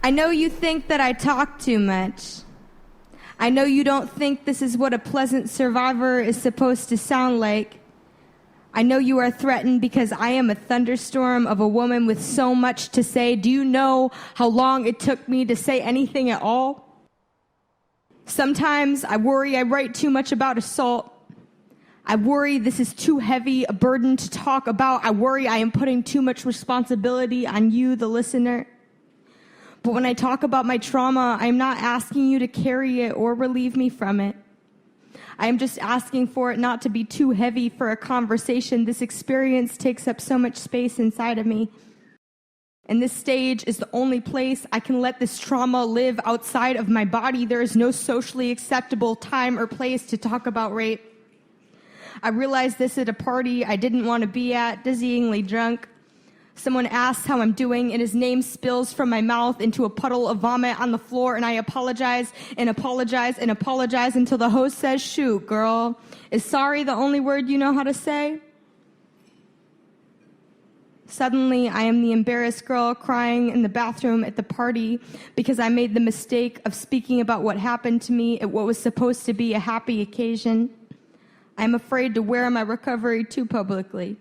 I know you think that I talk too much. I know you don't think this is what a pleasant survivor is supposed to sound like. I know you are threatened because I am a thunderstorm of a woman with so much to say. Do you know how long it took me to say anything at all? Sometimes I worry I write too much about assault. I worry this is too heavy a burden to talk about. I worry I am putting too much responsibility on you, the listener. But when I talk about my trauma, I am not asking you to carry it or relieve me from it. I am just asking for it not to be too heavy for a conversation. This experience takes up so much space inside of me. And this stage is the only place I can let this trauma live outside of my body. There is no socially acceptable time or place to talk about rape. I realized this at a party I didn't want to be at, dizzyingly drunk. Someone asks how I'm doing, and his name spills from my mouth into a puddle of vomit on the floor, and I apologize and apologize and apologize until the host says, "Shoot, girl, is sorry the only word you know how to say?" Suddenly, I am the embarrassed girl crying in the bathroom at the party because I made the mistake of speaking about what happened to me at what was supposed to be a happy occasion. I am afraid to wear my recovery too publicly.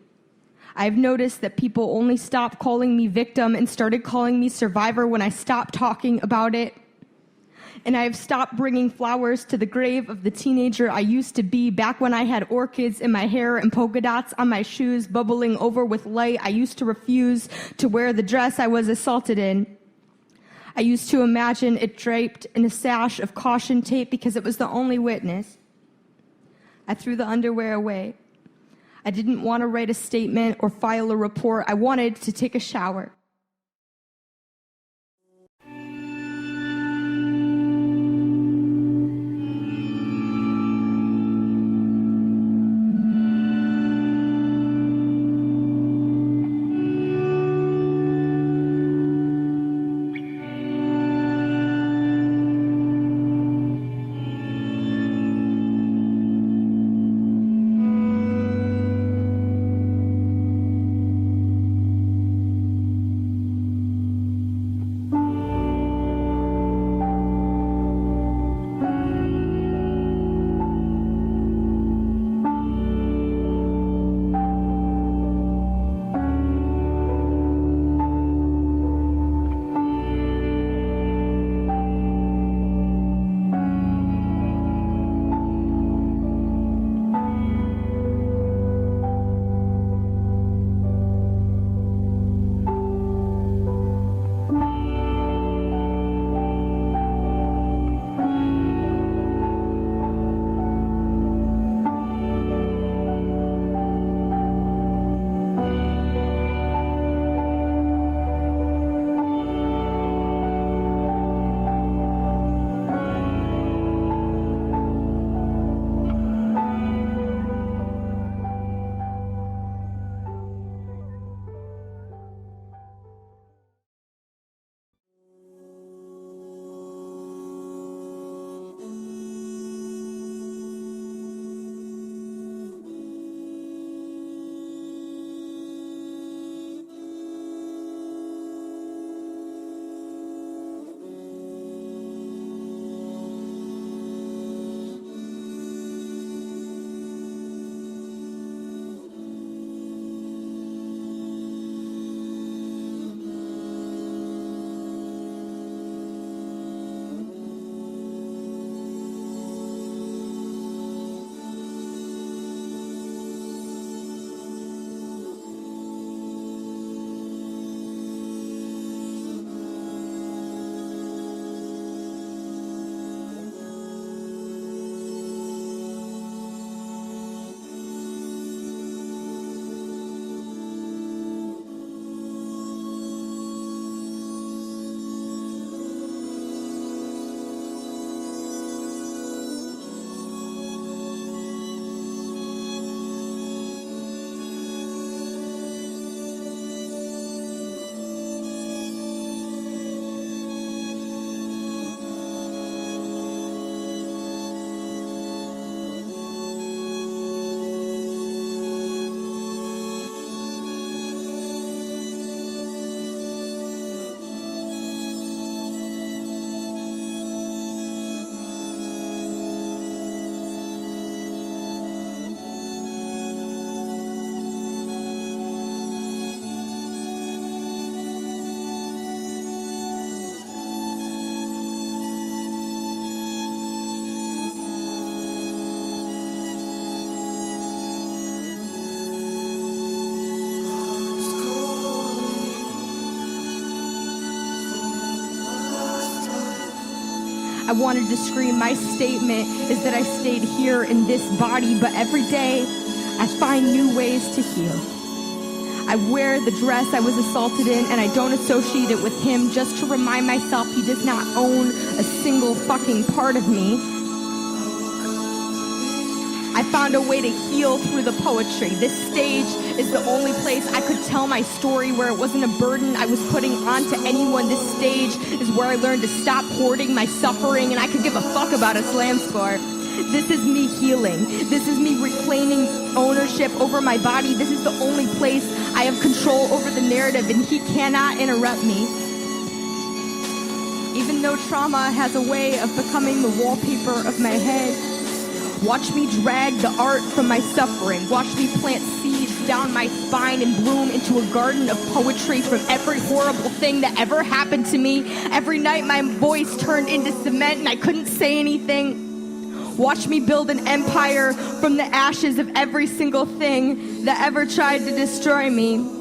I've noticed that people only stopped calling me victim and started calling me survivor when I stopped talking about it. And I have stopped bringing flowers to the grave of the teenager I used to be back when I had orchids in my hair and polka dots on my shoes bubbling over with light. I used to refuse to wear the dress I was assaulted in. I used to imagine it draped in a sash of caution tape because it was the only witness. I threw the underwear away. I didn't want to write a statement or file a report. I wanted to take a shower. I wanted to scream. My statement is that I stayed here in this body, but every day I find new ways to heal. I wear the dress I was assaulted in, and I don't associate it with him, just to remind myself he does not own a single fucking part of me. I found a way to heal through the poetry. This stage is the only place I could tell my story where it wasn't a burden I was putting onto anyone. This stage is where I learned to stop hoarding my suffering, and I could give a fuck about a slam score. This is me healing. This is me reclaiming ownership over my body. This is the only place I have control over the narrative, and he cannot interrupt me. Even though trauma has a way of becoming the wallpaper of my head, watch me drag the art from my suffering. Watch me plant seeds down my spine and bloom into a garden of poetry from every horrible thing that ever happened to me. Every night my voice turned into cement and I couldn't say anything. Watch me build an empire from the ashes of every single thing that ever tried to destroy me.